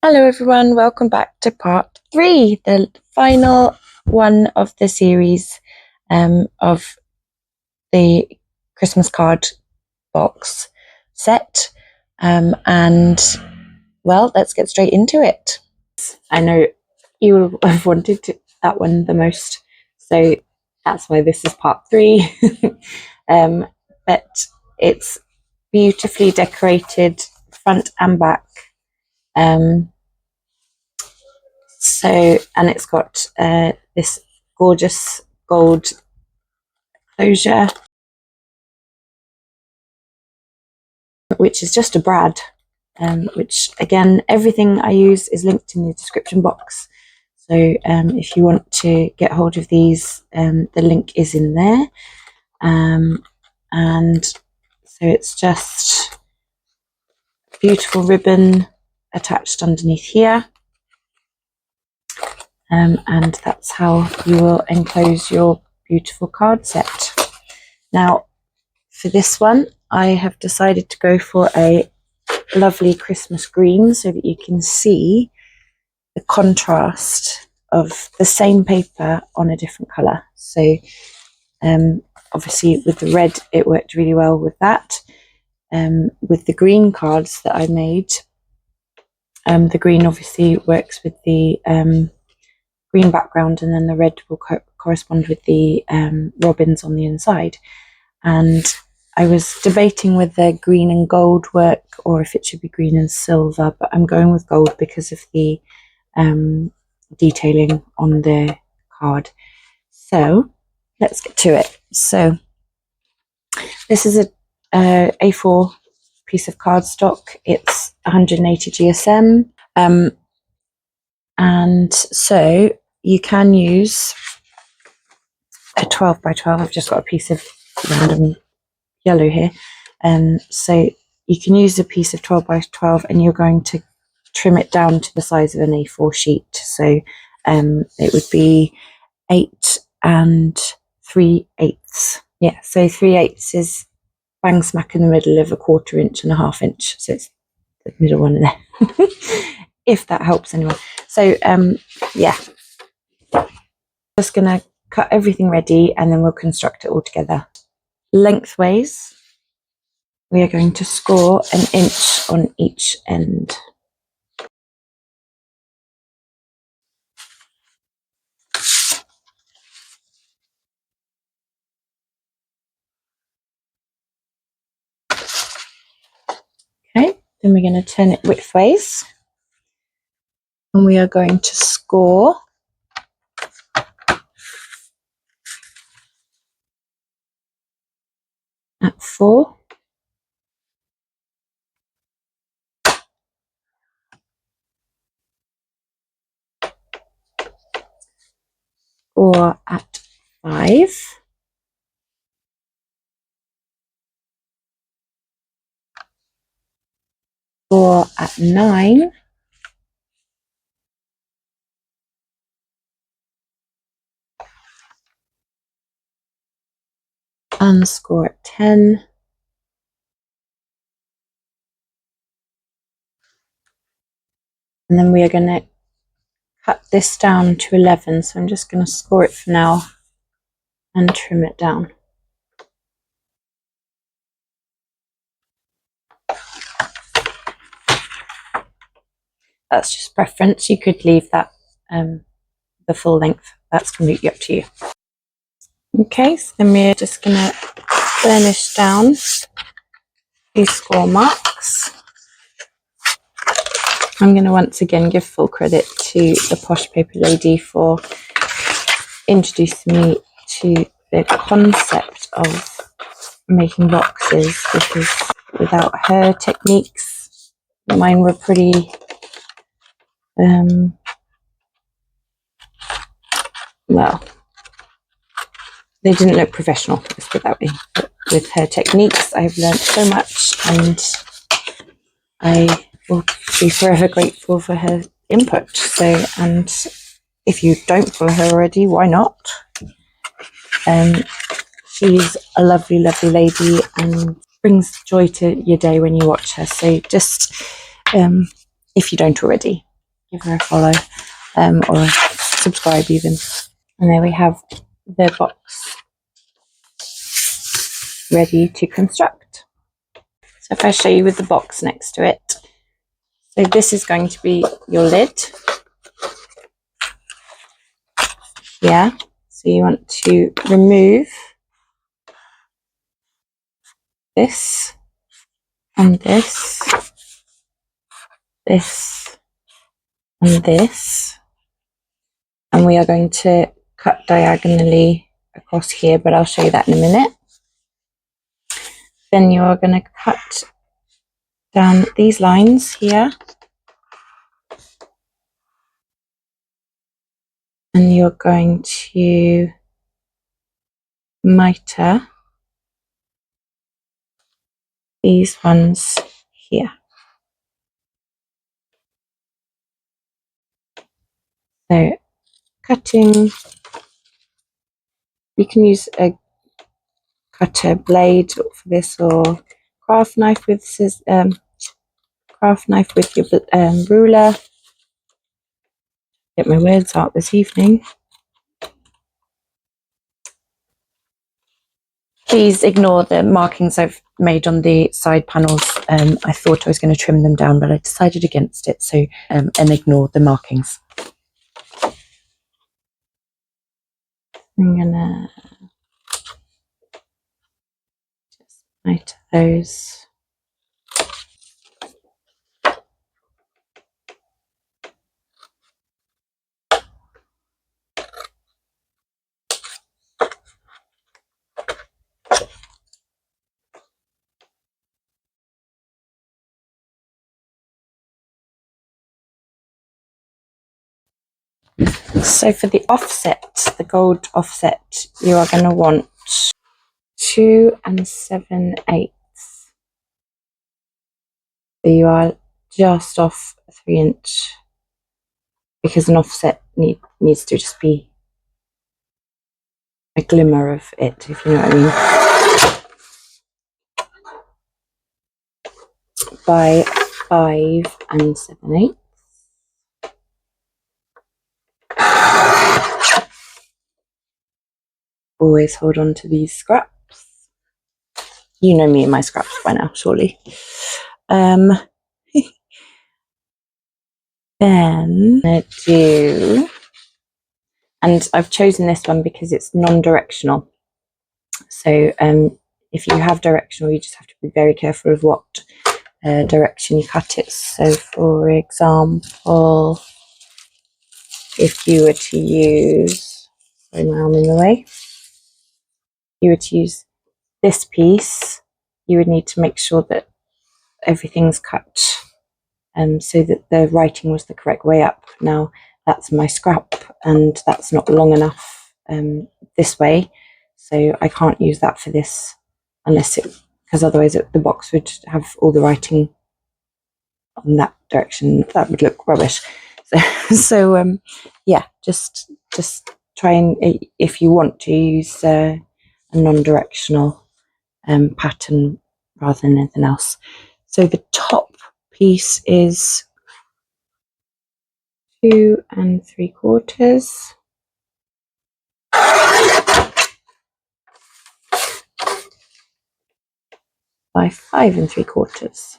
Hello everyone, welcome back to part 3, the final one of the series of the Christmas card box set, and well, let's get straight into it. I know you have wanted that one the most, so that's why this is part 3. But it's beautifully decorated front and back. And it's got this gorgeous gold closure, which is just a brad, which again, everything I use is linked in the description box. So if you want to get hold of these, the link is in there. And so it's just beautiful ribbon attached underneath here. And that's how you will enclose your beautiful card set. Now, for this one, I have decided to go for a lovely Christmas green so that you can see the contrast of the same paper on a different colour. So obviously with the red, it worked really well with that. With the green cards that I made, the green obviously works with the green background, and then the red will correspond with the robins on the inside. And I was debating whether green and gold work or if it should be green and silver, but I'm going with gold because of the detailing on the card. So let's get to it. So this is a A4 piece of cardstock. It's 180 GSM, and so you can use a 12 by 12. I've just got a piece of random yellow here. So you can use a piece of 12 by 12 and you're going to trim it down to the size of an A4 sheet. So it would be 8 3/8. Yeah, so 3/8 is bang smack in the middle of a 1/4 inch and a 1/2 inch. So it's the middle one there. If that helps anyone. So yeah, just gonna cut everything ready and then we'll construct it all together. Lengthways, we are going to score 1 inch on each end. Okay, then we're going to turn it widthways and we are going to score at 4, or at 5, or at 9, and score at 10, and then we are going to cut this down to 11, so I'm just going to score it for now and trim it down. That's just preference. You could leave that the full length. That's completely up to you. Okay, so then we're just going to burnish down these score marks. I'm going to once again give full credit to the Posh Paper Lady for introducing me to the concept of making boxes, because without her techniques, mine were pretty well, they didn't look professional, let's put it that way. But with her techniques, I've learned so much, and I will be forever grateful for her input. So, and if you don't follow her already, why not? She's a lovely, lovely lady and brings joy to your day when you watch her. So just, if you don't already, give her a follow or subscribe even. And there we have the box ready to construct. So if I show you with the box next to it, so this is going to be your lid. Yeah, so you want to remove this and this, this and this, and we are going to cut diagonally across here, but I'll show you that in a minute. Then you're going to cut down these lines here, and you're going to mitre these ones here. So cutting, you can use a cutter blade for this, or craft knife with your ruler. Get my words out this evening. Please ignore the markings I've made on the side panels. I thought I was going to trim them down, but I decided against it, so and ignore the markings. I'm gonna just mitre those. So for the offset, the gold offset, you are going to want 2 7/8. So you are just off a 3-inch, because an offset needs to just be a glimmer of it, if you know what I mean. By 5 7/8. Always hold on to these scraps. You know me and my scraps by now, surely. Then I do, and I've chosen this one because it's non-directional. So if you have directional, you just have to be very careful of what direction you cut it. So for example, if you were to use, sorry, my arm in the way, you were to use this piece, you would need to make sure that everything's cut so that the writing was the correct way up. Now that's my scrap, and that's not long enough this way, so I can't use that for this unless because otherwise the box would have all the writing on that direction. That would look rubbish. So yeah, just try and, if you want to, use a non-directional pattern rather than anything else. So the top piece is 2 3/4 by 5 3/4.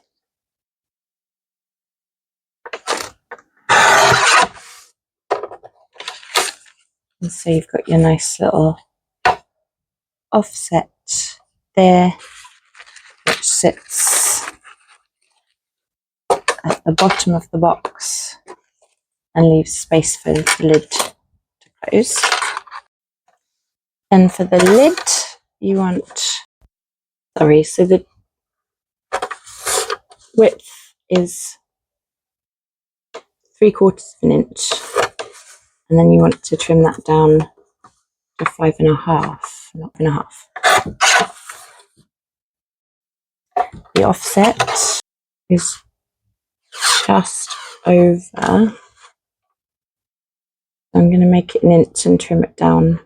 And so you've got your nice little offset there, which sits at the bottom of the box and leaves space for the lid to close. And for the lid, you want, so the width is 3/4 inch, and then you want to trim that down to 5.5, not 5.5. The offset is just over. I'm going to make it 1 inch and trim it down,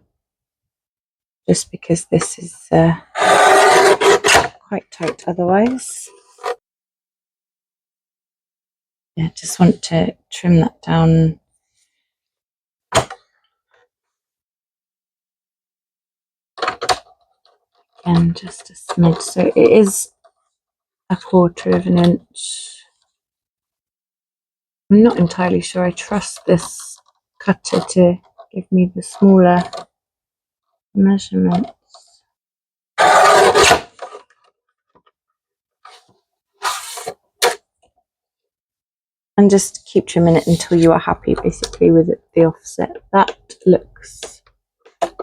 just because this is quite tight otherwise. yeah, just want to trim that down. And just a smidge. So it is 1/4 of an inch. I'm not entirely sure. I trust this cutter to give me the smaller measurements. And just keep trimming it until you are happy basically with it, the offset. That looks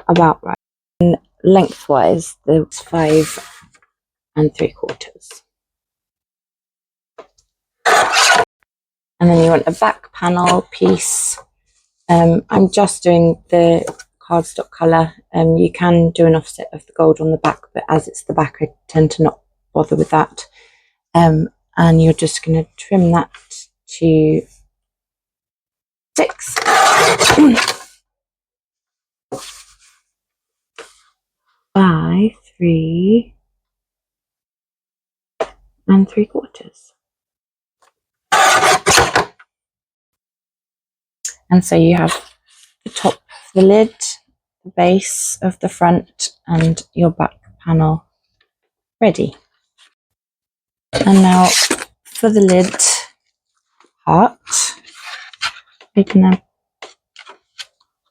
about right. And lengthwise, there's 5 3/4. And then you want a back panel piece. I'm just doing the cardstock colour. You can do an offset of the gold on the back, but as it's the back, I tend to not bother with that. And you're just going to trim that to 6. 5 3 3/4. And so you have the top of the lid, the base of the front, and your back panel ready. And now for the lid part, we're going to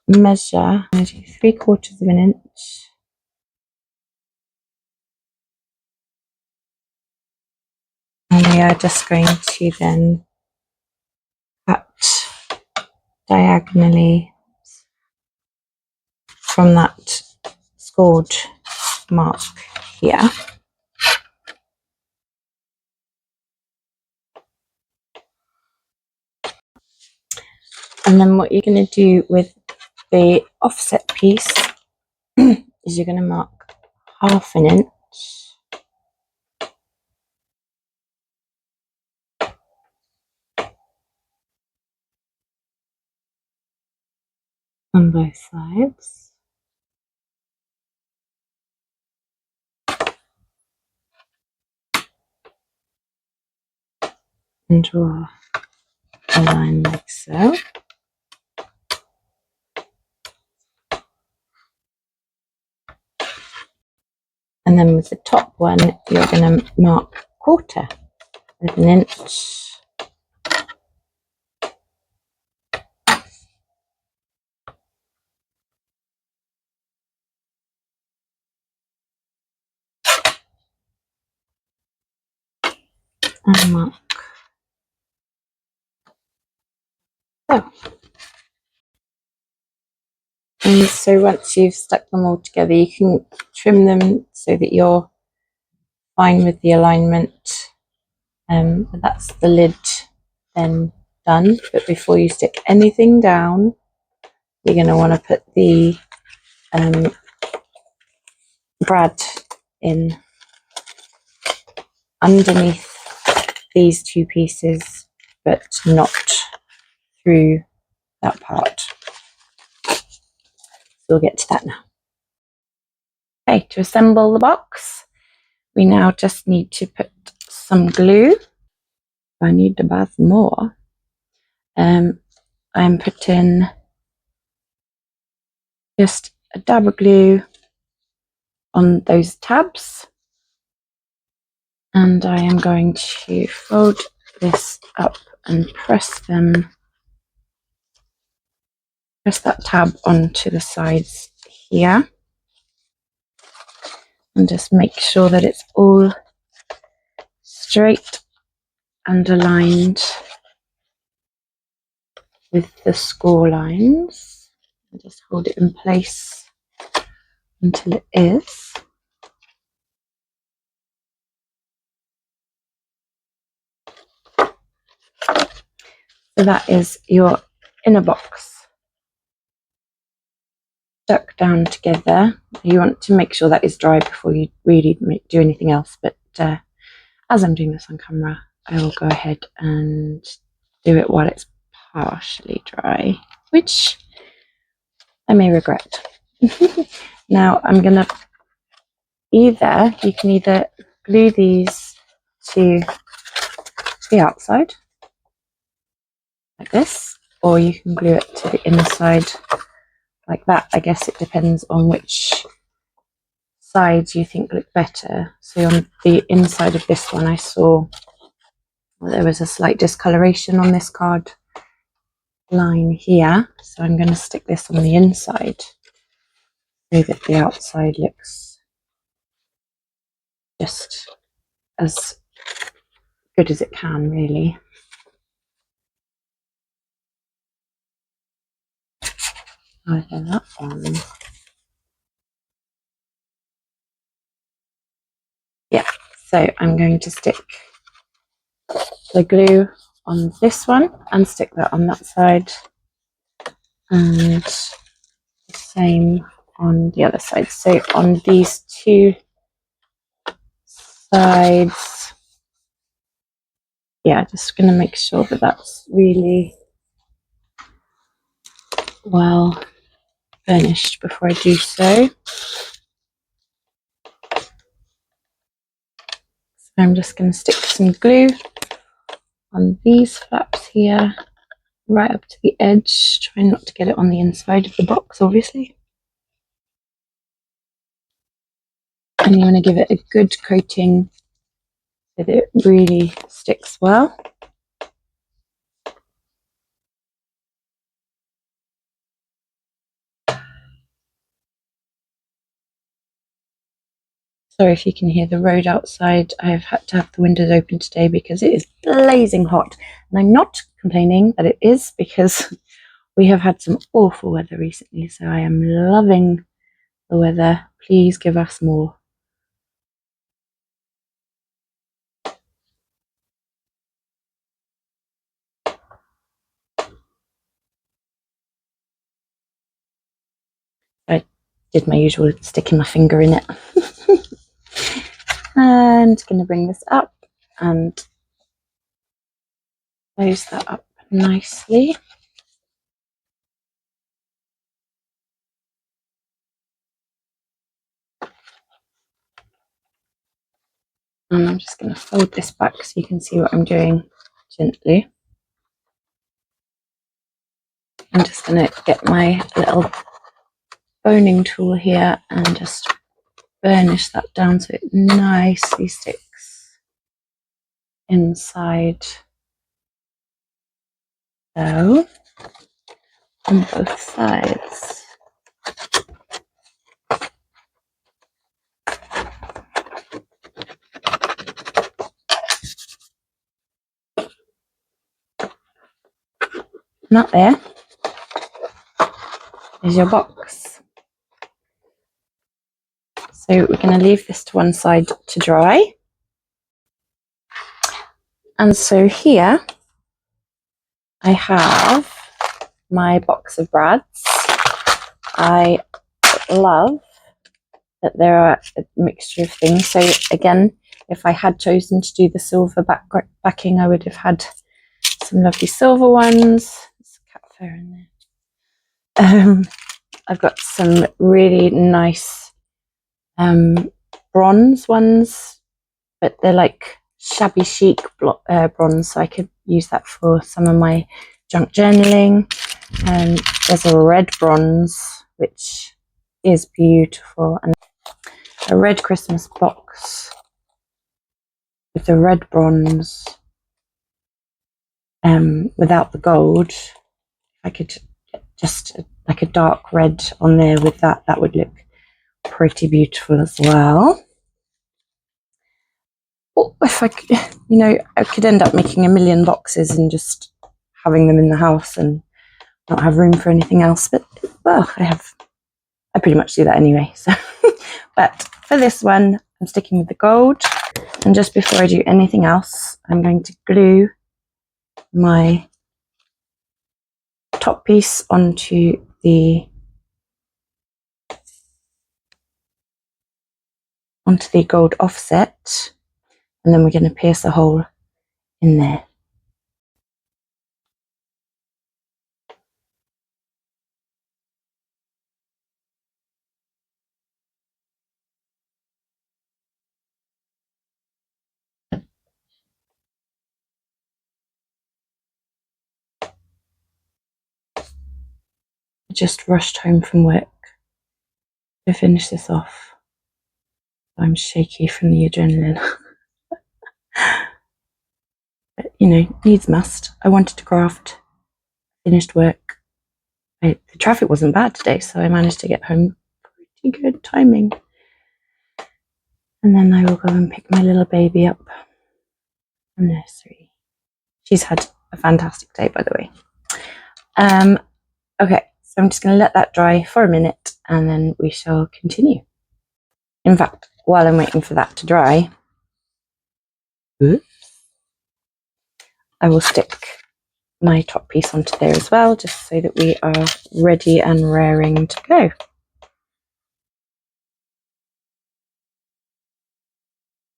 measure. I'm going to do 3/4 of an inch. And we are just going to then cut diagonally from that scored mark here. And then what you're going to do with the offset piece is you're going to mark 1/2 inch on both sides. And draw a line like so. And then with the top one, you're going to mark 1/4 of an inch. And mark so. And so once you've stuck them all together, you can trim them so that you're fine with the alignment. But that's the lid then done. But before you stick anything down, you're going to want to put the brad in underneath these 2 pieces, but not through that part. We'll get to that now. Okay, to assemble the box, we now just need to put some glue. I need to buy some more. I'm putting just a dab of glue on those tabs, and I am going to fold this up and press that tab onto the sides here, and just make sure that it's all straight and aligned with the score lines. And just hold it in place until it is. So that is your inner box stuck down together. You want to make sure that is dry before you really do anything else, but as I'm doing this on camera, I will go ahead and do it while it's partially dry, which I may regret. Now I'm gonna you can either glue these to the outside, like this, or you can glue it to the inside like that. I guess it depends on which sides you think look better. So on the inside of this one, I saw there was a slight discoloration on this card line here, so I'm going to stick this on the inside so that the outside looks just as good as it can, really. Either that one. Yeah, so I'm going to stick the glue on this one and stick that on that side, and the same on the other side. So on these two sides, yeah, just going to make sure that that's really well finished before I do so. So I'm just going to stick some glue on these flaps here, right up to the edge. Try not to get it on the inside of the box, obviously. And you want to give it a good coating so that it really sticks well. Sorry if you can hear the road outside. I've had to have the windows open today because it is blazing hot. And I'm not complaining that it is, because we have had some awful weather recently. So I am loving the weather. Please give us more. I did my usual sticking my finger in it. And going to bring this up and close that up nicely. And I'm just going to fold this back so you can see what I'm doing gently. I'm just going to get my little boning tool here and just burnish that down so it nicely sticks inside. So, on both sides. And that there is your box. So we're going to leave this to one side to dry. And so here I have my box of brads. I love that there are a mixture of things. So again, if I had chosen to do the silver backing, I would have had some lovely silver ones. There's cat fur in there. I've got some really nice bronze ones, but they're like shabby chic bronze, so I could use that for some of my junk journaling. And there's a red bronze, which is beautiful, and a red Christmas box with the red bronze without the gold. I could just like a dark red on there with that, that would look pretty beautiful as well. Or if I could, you know, I could end up making a million boxes and just having them in the house and not have room for anything else. But well, I pretty much do that anyway. So, but for this one, I'm sticking with the gold. And just before I do anything else, I'm going to glue my top piece onto the gold offset, and then we're going to pierce a hole in there. just rushed home from work to finish this off. I'm shaky from the adrenaline. But, you know, needs must. I wanted to craft, finished work. The traffic wasn't bad today, so I managed to get home pretty good timing. And then I will go and pick my little baby up from nursery. She's had a fantastic day, by the way. Okay, so I'm just going to let that dry for a minute and then we shall continue. In fact, while I'm waiting for that to dry, I will stick my top piece onto there as well, just so that we are ready and raring to go.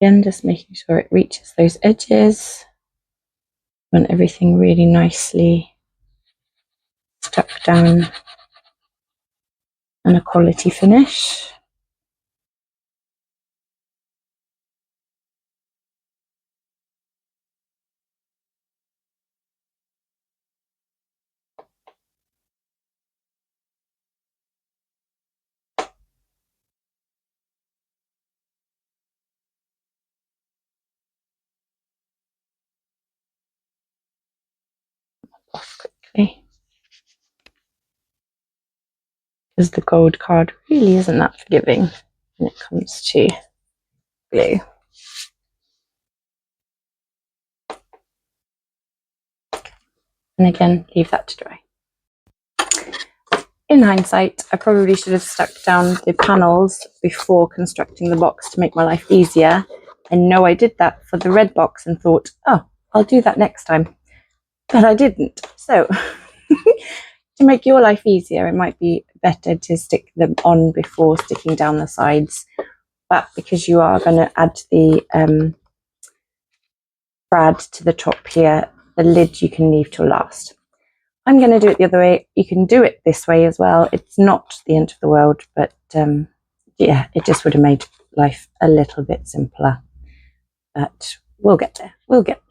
Again, just making sure it reaches those edges. Want everything really nicely stuck down and a quality finish. Off quickly, because the gold card really isn't that forgiving when it comes to glue. And again, leave that to dry. In hindsight, I probably should have stuck down the panels before constructing the box to make my life easier. I know I did that for the red box and thought, oh, I'll do that next time. But I didn't. So to make your life easier, it might be better to stick them on before sticking down the sides. But because you are going to add the brad to the top here, the lid you can leave till last. I'm going to do it the other way. You can do it this way as well. It's not the end of the world, but yeah, it just would have made life a little bit simpler. But we'll get there. We'll get there.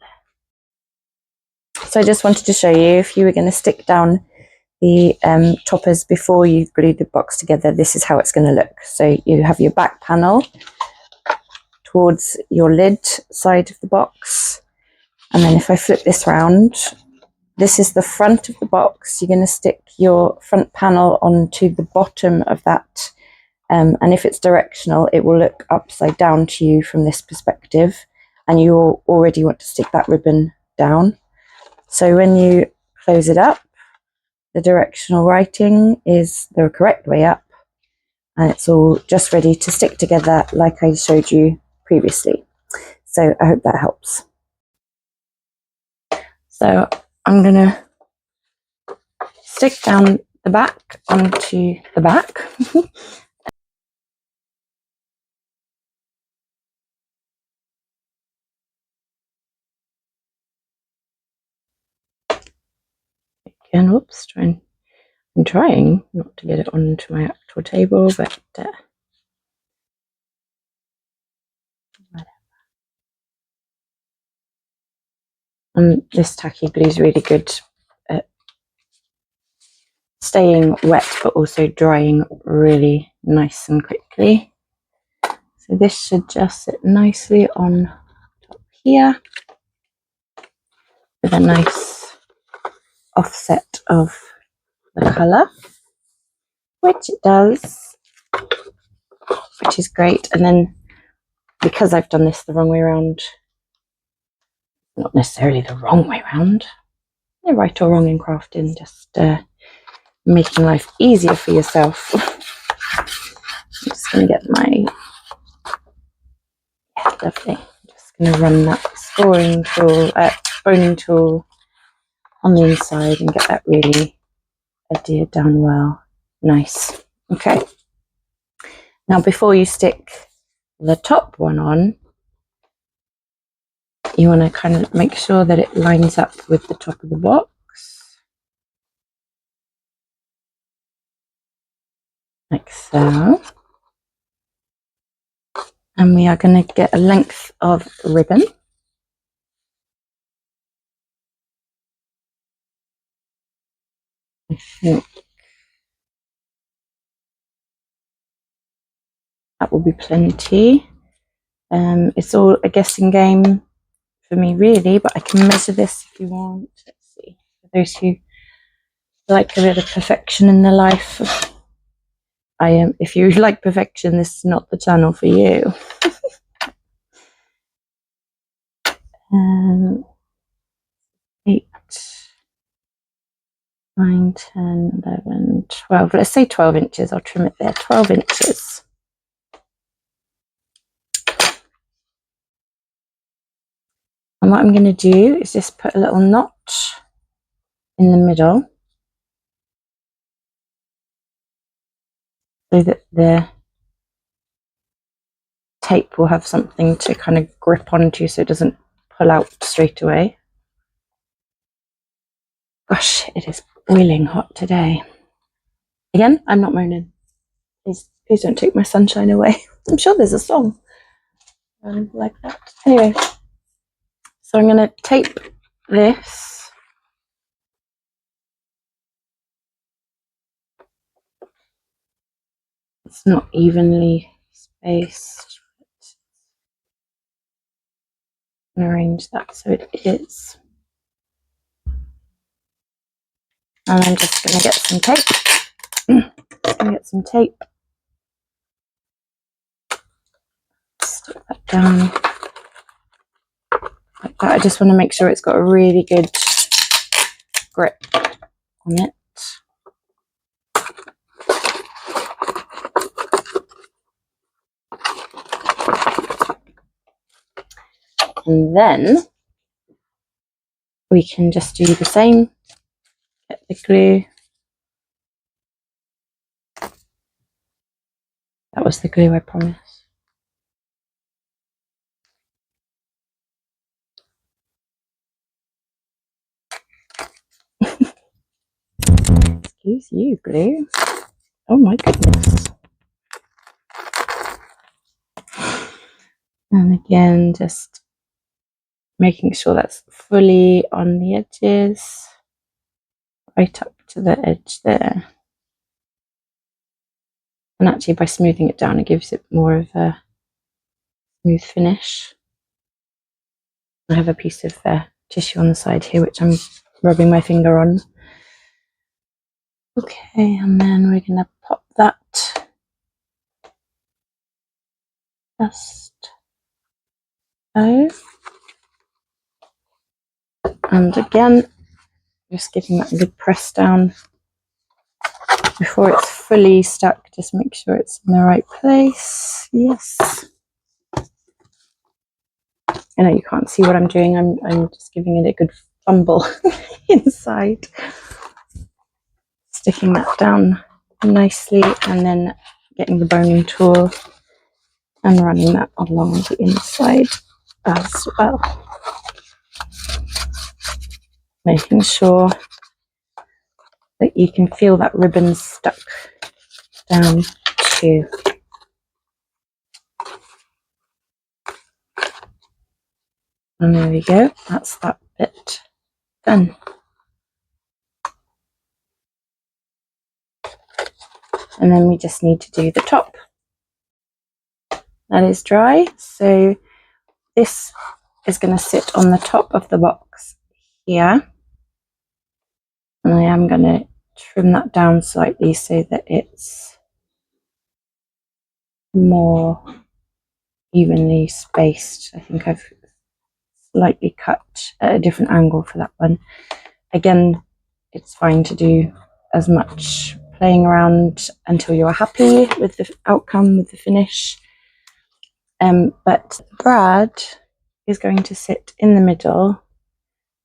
So I just wanted to show you, if you were going to stick down the toppers before you glue the box together, this is how it's going to look. So you have your back panel towards your lid side of the box. And then if I flip this round, this is the front of the box. You're going to stick your front panel onto the bottom of that. And if it's directional, it will look upside down to you from this perspective. And you already want to stick that ribbon down. So when you close it up, the directional writing is the correct way up. And it's all just ready to stick together like I showed you previously. So I hope that helps. So I'm going to stick down the back onto the back. Again, whoops, I'm trying not to get it onto my actual table, but and this tacky glue is really good at staying wet but also drying really nice and quickly. So this should just sit nicely on top here with a nice offset of the colour, which it does, which is great. And then because I've done this the wrong way around, not necessarily the wrong way around, no right or wrong in crafting, just making life easier for yourself. I'm just going to get my, yeah, lovely. I'm just going to run that boning tool on the inside and get that really adhered down well. Nice. Okay. Now before you stick the top one on, you want to kind of make sure that it lines up with the top of the box. Like so. And we are going to get a length of ribbon. I think That will be plenty. It's all a guessing game for me, really, but I can measure this if you want. Let's see. For those who like a bit of perfection in their life, if you like perfection, this is not the channel for you. 8, 9, 10, 11, 12. Let's say 12 inches. I'll trim it there. 12 inches. And what I'm going to do is just put a little notch in the middle so that the tape will have something to kind of grip onto so it doesn't pull out straight away. Gosh, it is boiling hot today. Again, I'm not moaning. Please don't take my sunshine away. I'm sure there's a song like that. Anyway, so I'm going to tape this. It's not evenly spaced. I'm going to arrange that so it is. And I'm just going to get some tape. Stick that down like that. I just want to make sure it's got a really good grip on it. And then we can just do the same. Get the glue. That was the glue, I promise. Excuse you, glue. Oh my goodness. And again, just making sure that's fully on the edges, right up to the edge there. And actually by smoothing it down, it gives it more of a smooth finish. I have a piece of tissue on the side here, which I'm rubbing my finger on. Okay, and then we're going to pop that just so. And again, just giving that a good press down before it's fully stuck. Just make sure it's in the right place. Yes. I know you can't see what I'm doing. I'm just giving it a good fumble inside. Sticking that down nicely and then getting the boning tool and running that along the inside as well. Making sure that you can feel that ribbon stuck down too. And there we go, that's that bit done. And then we just need to do the top. That is dry, so this is going to sit on the top of the box here. And I am going to trim that down slightly so that it's more evenly spaced. I think I've slightly cut at a different angle for that one. Again, it's fine to do as much playing around until you're happy with the outcome, with the finish. But the brad is going to sit in the middle,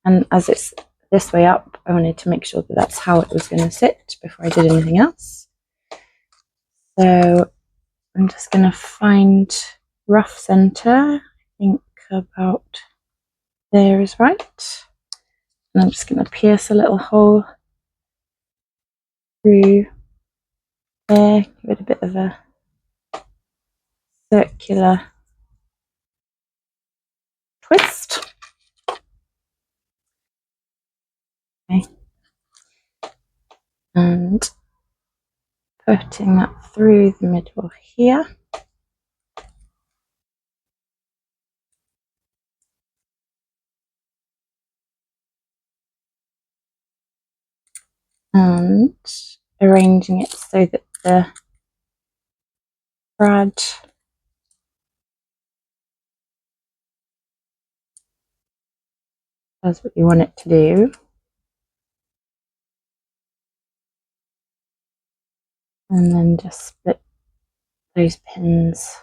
and as it's this way up, I wanted to make sure that that's how it was going to sit before I did anything else. So I'm just going to find rough center. I think about there is right. And I'm just going to pierce a little hole through there, give it a bit of a circular twist. Okay. And putting that through the middle here. and arranging it so that the brad does what you want it to do. And then just split those pins.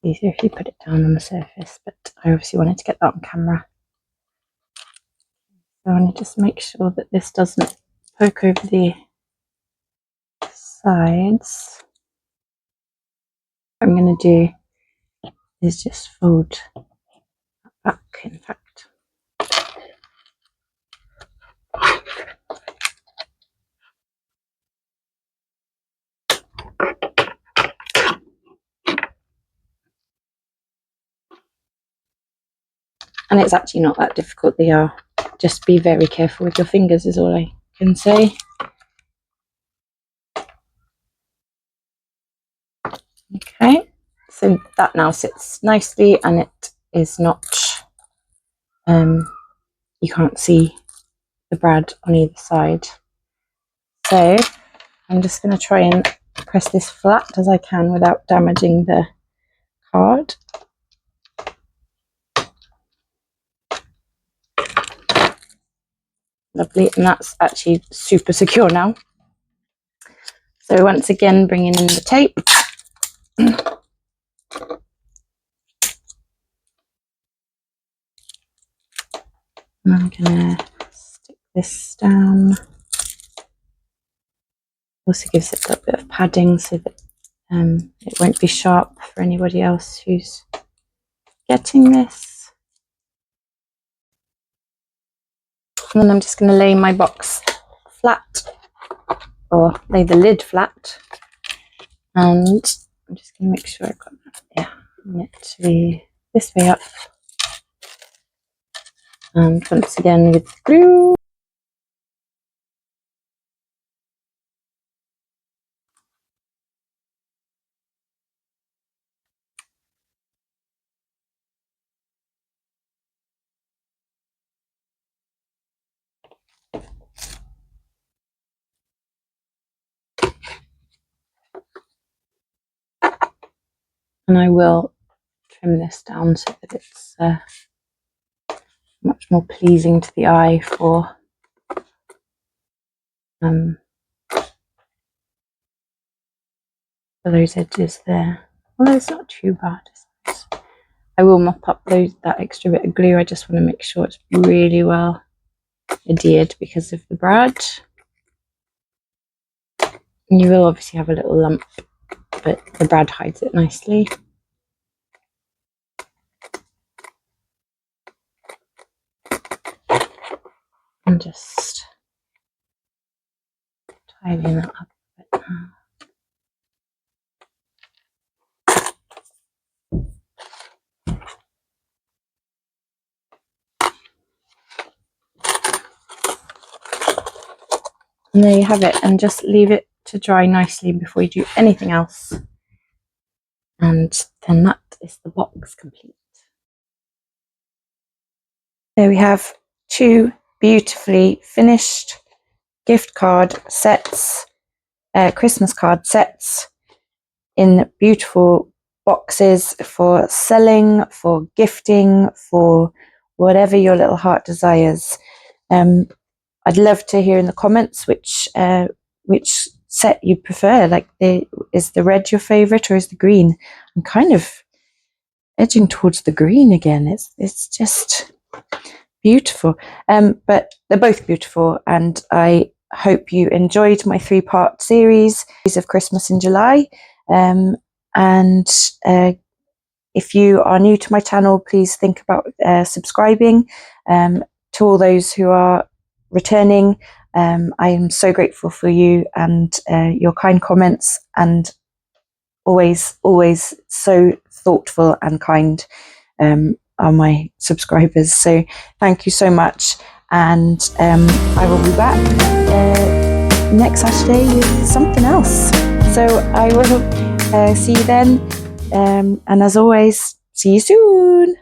Easier if you put it down on the surface, but I obviously wanted to get that on camera. So I want to just make sure that this doesn't poke over the sides. What I'm going to do is just fold back, in fact. And it's actually not that difficult. They are. Just be very careful with your fingers is all I can say. Okay, so that now sits nicely and it is not, you can't see the brad on either side. So I'm just going to try and press this flat as I can without damaging the card. Lovely, and that's actually super secure now. So once again, bringing in the tape. And I'm going to stick this down. Also gives it a little bit of padding so that it won't be sharp for anybody else who's getting this. And then I'm just going to lay my box flat, or lay the lid flat, and I'm just going to make sure I've got that. Yeah, I want it to be this way up, and once again with glue. And I will trim this down so that it's much more pleasing to the eye for those edges there. Although it's not too bad, I suppose. I will mop up that extra bit of glue. I just want to make sure it's really well adhered because of the brad. And you will obviously have a little lump, but the brad hides it nicely. And just tidying that up a bit now. And there you have it, and just leave it to dry nicely before you do anything else. And then that is the box complete. There we have 2 beautifully finished gift card sets, Christmas card sets in beautiful boxes for selling, for gifting, for whatever your little heart desires. I'd love to hear in the comments which set you prefer. Like, is the red your favorite or is the green? I'm kind of edging towards the green again. It's just beautiful. But they're both beautiful, and I hope you enjoyed my 3-part series of Christmas in July. And if you are new to my channel, please think about subscribing. To all those who are returning, I am so grateful for you and your kind comments, and always so thoughtful and kind are my subscribers. So thank you so much, and I will be back next Saturday with something else. So I will see you then, and as always, see you soon.